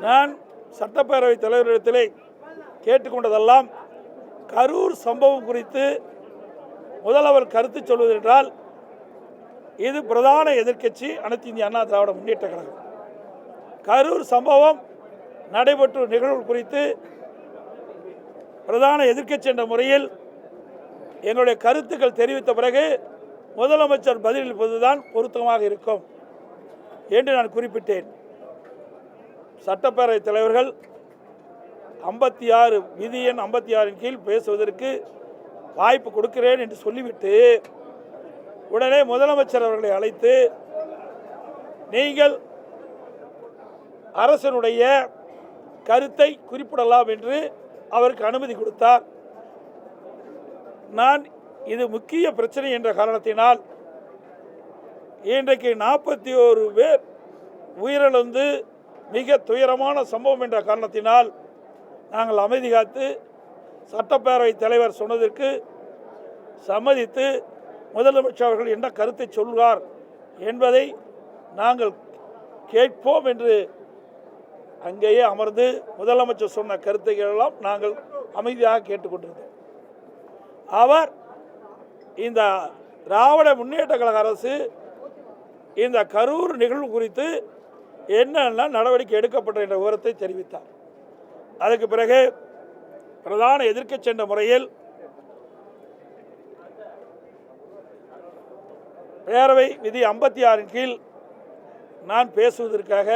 நான் சட்டப்பேரவைத் தலைவரிடத்திலே கேட்டுக்கொண்டதெல்லாம் கரூர் சம்பவம் குறித்து முதல்வர் கருத்து சொல்வதென்றால் இது பிரதான எதிர்க்கட்சி அனைத்து இந்திய அண்ணா திராவிட முன்னேற்ற கழகம். கரூர் சம்பவம் நடைபெற்ற நிகழ்வு குறித்து பிரதான எதிர்க்கட்சி என்ற முறையில் எங்களுடைய கருத்துக்கள் தெரிவித்த பிறகு முதலமைச்சர் பதிலளிப்பதுதான் பொருத்தமாக இருக்கும் என்று நான் குறிப்பிட்டேன். சட்டப்பேரவைத் தலைவர்கள் 56 விதி எண் 56 கீழ் பேசுவதற்கு வாய்ப்பு கொடுக்கிறேன் என்று சொல்லிவிட்டு உடனே முதலமைச்சர் அவர்களை அழைத்து நீங்கள் அரசனுடைய கருத்தை குறிப்பிடலாம் என்று அவருக்கு அனுமதி கொடுத்தார். நான் இது முக்கிய பிரச்சனை என்ற காரணத்தினால் இன்றைக்கு 41 பேர் உயிரிழந்து மிக துயரமான சம்பவம் என்ற காரணத்தினால் நாங்கள் அமைதி காத்து சட்டப்பேரவைத் தலைவர் சொன்னதற்கு சம்மதித்து முதலமைச்சர் அவர்கள் என்ன கருத்தை சொல்வார் என்பதை நாங்கள் கேட்போம் என்று அங்கேயே அமர்ந்து முதலமைச்சர் சொன்ன கருத்துக்கள் எல்லாம் நாங்கள் அமைதியாக கேட்டுக்கொண்டிருந்தோம். அவர் இந்த திராவிட முன்னேற்ற கழக அரசு இந்த கரூர் நிகழ்வு குறித்து என்னென்ன நடவடிக்கை எடுக்கப்பட்ட என்ற விவரத்தை தெரிவித்தார். அதுக்கு பிறகு பிரதான எதிர்க்கட்சி என்ற முறையில் பேரவை விதி 56 கீழ் நான் பேசுவதற்காக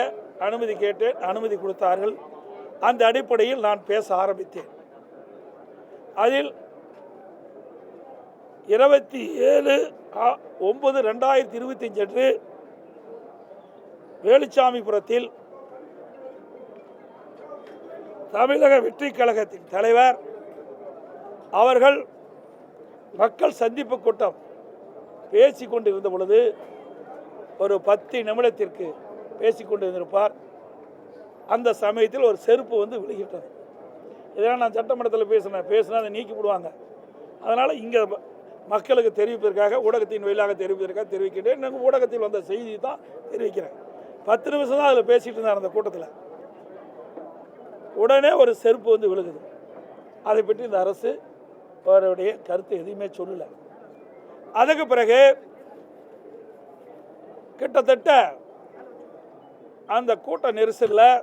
அனுமதி கேட்டேன். அனுமதி கொடுத்தார்கள். அந்த அடிப்படையில் நான் பேச ஆரம்பித்தேன். அதில் 27/9/2025 அன்று வேலுச்சாமிபுரத்தில் தமிழக வெற்றி கழகத்தின் தலைவர் அவர்கள் மக்கள் சந்திப்பு கூட்டம் பேசிக்கொண்டிருந்த பொழுது ஒரு 10 நிமிடத்திற்கு பேசிக்கொண்டிருந்திருப்பார். அந்த சமயத்தில் ஒரு செருப்பு வந்து விழுகிட்டது. இதெல்லாம் நான் சட்டமன்றத்தில் பேசினா அதை நீக்கி விடுவாங்க. அதனால் இங்கே மக்களுக்கு தெரிவிப்பதற்காக ஊடகத்தின் வழியாக தெரிவிப்பதற்காக தெரிவிக்கின்றேன். நாங்கள் ஊடகத்தில் வந்த செய்தி தான் தெரிவிக்கிறேன். 10 நிமிஷம் தான் அதில் பேசிகிட்டு இருந்தார். அந்த கூட்டத்தில் உடனே ஒரு செருப்பு வந்து விழுகுது. அதை பற்றி இந்த அரசு அவருடைய கருத்து எதுவுமே சொல்லலை. அதுக்கு பிறகு கிட்டத்தட்ட அந்த கூட்ட நெரிசலில்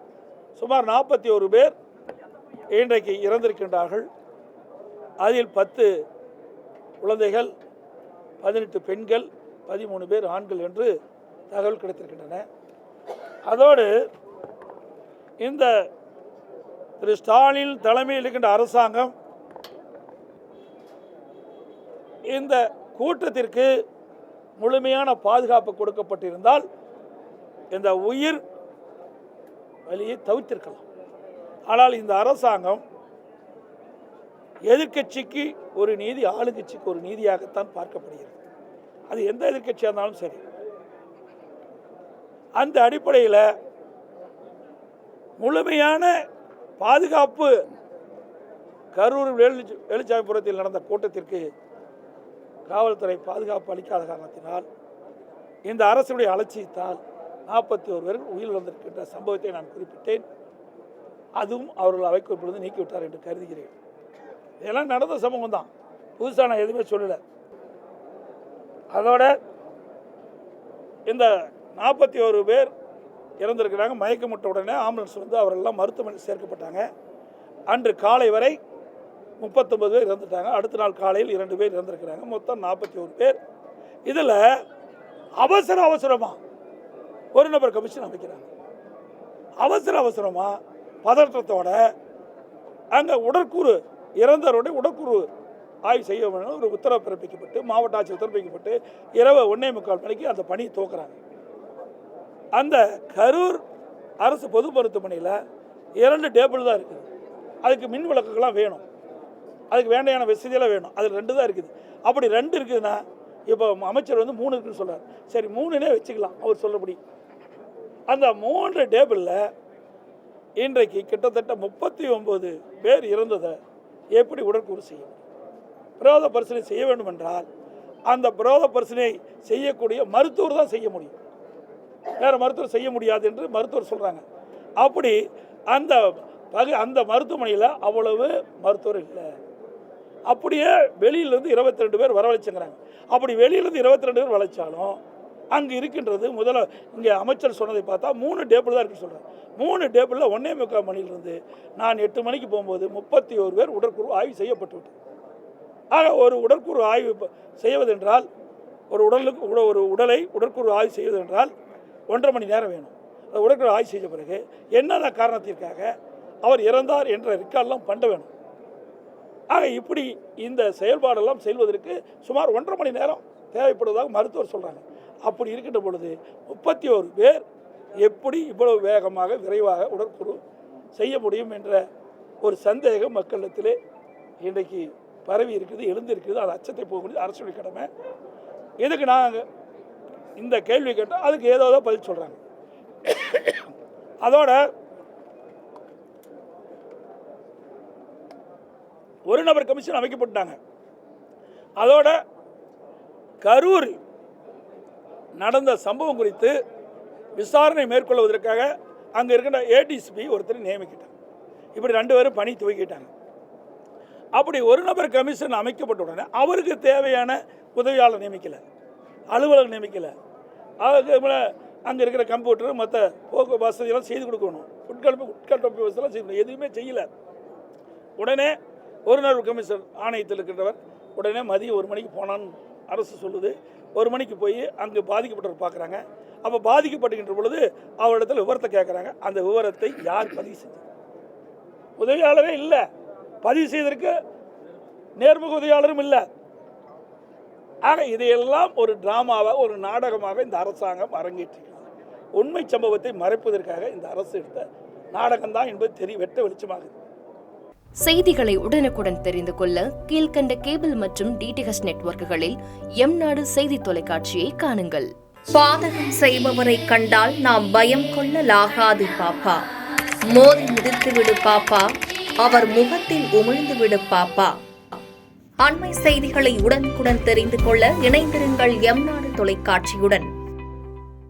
சுமார் 41 பேர் இன்றைக்கு இறந்திருக்கின்றார்கள். அதில் 10 குழந்தைகள், 18 பெண்கள், 13 பேர் ஆண்கள் என்று தகவல் கிடைத்திருக்கின்றன. அதோடு இந்த திரு ஸ்டாலின் தலைமையில் இருக்கின்ற அரசாங்கம் இந்த கூட்டத்திற்கு முழுமையான பாதுகாப்பு கொடுக்கப்பட்டிருந்தால் இந்த உயிர் வலியை தவிர்த்திருக்கலாம். ஆனால் இந்த அரசாங்கம் எதிர்க்கட்சிக்கு ஒரு நீதி, ஆளுங்கட்சிக்கு ஒரு நீதியாகத்தான் பார்க்கப்படுகிறது. அது எந்த எதிர்க்கட்சியாக இருந்தாலும் சரி. அந்த அடிப்படையில் முழுமையான பாதுகாப்பு கரூர் வேலுச்சாமிபுரத்தில் நடந்த கூட்டத்திற்கு காவல்துறை பாதுகாப்பு அளிக்காத காரணத்தினால் இந்த அரசுடைய அலட்சியத்தால் 41 பேர் உயிரிழந்திருக்கின்ற சம்பவத்தை நான் குறிப்பிட்டேன். அதுவும் அவர்கள் அவைக்கு பொழுது நீக்கிவிட்டார் என்று கருதுகிறேன். இதெல்லாம் நடந்த சம்பவம் தான், புதுசாக நான் எதுவுமே சொல்லலை. அதோட இந்த 41 பேர் இறந்திருக்கிறாங்க. மயக்கமுட்ட உடனே ஆம்புலன்ஸ் வந்து அவரெல்லாம் மருத்துவமனையில் சேர்க்கப்பட்டாங்க. அன்று காலை வரை 39 பேர் இறந்துட்டாங்க. அடுத்த நாள் காலையில் 2 பேர் இறந்திருக்கிறாங்க. மொத்தம் 41 பேர். இதில் அவசரமாக ஒரு நபர் கமிஷன் அமைக்கிறாங்க. அவசரமாக பதற்றத்தோட அங்கே உடற்கூறு இறந்தவருடைய உடற்கூறு ஆய்வு செய்ய வேண்டும் ஒரு உத்தரவு பிறப்பிக்கப்பட்டு, மாவட்ட ஆட்சியர் பிறப்பிக்கப்பட்டு இரவு 1:45 மணிக்கு அந்த பணியை துவக்கிறாங்க. அந்த கரூர் அரசு பொது மருத்துவமனையில் 2 டேபிள் தான் இருக்குது. அதுக்கு மின் விளக்குகள்லாம் வேணும், அதுக்கு வேண்டியான வசதியெல்லாம் வேணும். அதில் 2 தான் இருக்குது. அப்படி 2 இருக்குதுன்னா இப்போ அமைச்சர் வந்து 3 இருக்குன்னு சொல்கிறார். சரி 3னே வச்சுக்கலாம் அவர் சொல்லபடி. அந்த 3 டேபிளில் இன்றைக்கு கிட்டத்தட்ட 39 பேர் இறந்ததை எப்படி உடற்கூறு செய்ய முடியும்? பிரேத பரிசோதனை செய்ய வேண்டும் என்றால் அந்த பிரேத பரிசோதனை செய்யக்கூடிய மருத்துவர் தான் செய்ய முடியும், வேறு மருத்துவர் செய்ய முடியாது என்று மருத்துவர் சொல்கிறாங்க. அப்படி அந்த மருத்துவமனையில் அவ்வளவு மருத்துவர் இல்லை. அப்படியே வெளியிலேருந்து 22 பேர் வரவழைச்சுங்கிறாங்க. அப்படி வெளியிலேருந்து 22 பேர் வளைச்சாலும் அங்கே இருக்கின்றது இங்கே அமைச்சர் சொன்னதை பார்த்தா 3 டேபிள் தான் இருக்குன்னு சொல்கிறாங்க. 3 டேபிளில் 1:45 மணிலிருந்து நான் 8 மணிக்கு போகும்போது 31 பேர் உடற்கூறு ஆய்வு செய்யப்பட்டு விட்டது. ஆக ஒரு உடற்கூறு ஆய்வு செய்வதென்றால் ஒரு உடற்கூறு ஆய்வு செய்வதென்றால் 1.5 மணி நேரம் வேணும். அந்த உடற்கூறு ஆய்வு செய்த பிறகு என்னென்ன காரணத்திற்காக அவர் இறந்தார் என்ற ரெக்கார்டெல்லாம் பண்ண வேணும். ஆக இப்படி இந்த செயல்பாடெல்லாம் செல்வதற்கு சுமார் 1.5 மணி நேரம் தேவைப்படுவதாக மருத்துவர் சொல்கிறாங்க. அப்படி இருக்கின்ற பொழுது 31 பேர் எப்படி இவ்வளவு வேகமாக விரைவாக உடற்கூறு செய்ய முடியும் என்ற ஒரு சந்தேகம் மக்களிடத்திலே இன்றைக்கு பரவி இருக்குது, எழுந்திருக்குது. அது அச்சத்தை போகக்கூடிய அரசுடைய கடமை. இதுக்கு நாங்கள் இந்த கேள்வி கேட்டால் அதுக்கு ஏதோ பதில் சொல்கிறாங்க. அதோட ஒரு நபர் கமிஷன் அமைக்கப்பட்டாங்க. அதோட கரூர் நடந்த சம்பவம் குறித்து விசாரணை மேற்கொள்வதற்காக அங்கே இருக்கின்ற ஏடிசிபி ஒருத்தர் நியமிக்கிட்டாங்க. இப்படி 2 பேரும் பணி துவக்கிட்டாங்க. அப்படி ஒரு நபர் கமிஷன் அமைக்கப்பட்ட உடனே அவருக்கு தேவையான உதவியாளர் நியமிக்கலை, அலுவலர் நியமிக்கலை. அதுக்கு அங்கே இருக்கிற கம்ப்யூட்டர் மற்ற போக்கு வசதியெல்லாம் செய்து கொடுக்கணும், உட்கட்டமைப்பு வசதியெல்லாம் செய்யணும். எதுவுமே செய்யலை. உடனே ஒரு நபர் கமிஷன் ஆணையத்தில் இருக்கின்றவர் உடனே மதியம் 1 மணிக்கு போனான்னு அரசு சொல்லுது. 1 மணிக்கு போய் அங்கே பாதிக்கப்பட்டவர் பார்க்குறாங்க. அப்போ பாதிக்கப்படுகின்ற பொழுது அவரிடத்தில் விவரத்தை கேட்குறாங்க. அந்த விவரத்தை யார் பதிவு செஞ்சது? உதவியாளரே இல்லை. பதிவு செய்வதற்கு நேர்முக உதவியாளரும் இல்லை. ஆக இதையெல்லாம் ஒரு டிராமாவாக, ஒரு நாடகமாக இந்த அரசாங்கம் அரங்கேற்றிருக்கிறது. உண்மை சம்பவத்தை மறைப்பதற்காக இந்த அரசு எடுத்த நாடகம்தான் என்பது வெட்ட வெளிச்சமாகுது. செய்திகளை உடனுக்குடன் தெரிந்து கொள்ள கீழ்கண்ட கேபிள் மற்றும் டிடிஹெச் நெட்வொர்க்குகளில் எம்நாடு செய்தி தொலைக்காட்சியை காணுங்கள். பாதகம் செய்பவரை கண்டால் நாம் பயம் கொள்ளலாகாது பாப்பா. மோதி மிதித்துவிடு பாப்பா, அவர் முகத்தில் உமிழ்ந்துவிடு பாப்பா. அண்மை செய்திகளை உடனுக்குடன் தெரிந்து கொள்ள இணைந்திருங்கள் எம்நாடு தொலைக்காட்சியுடன்.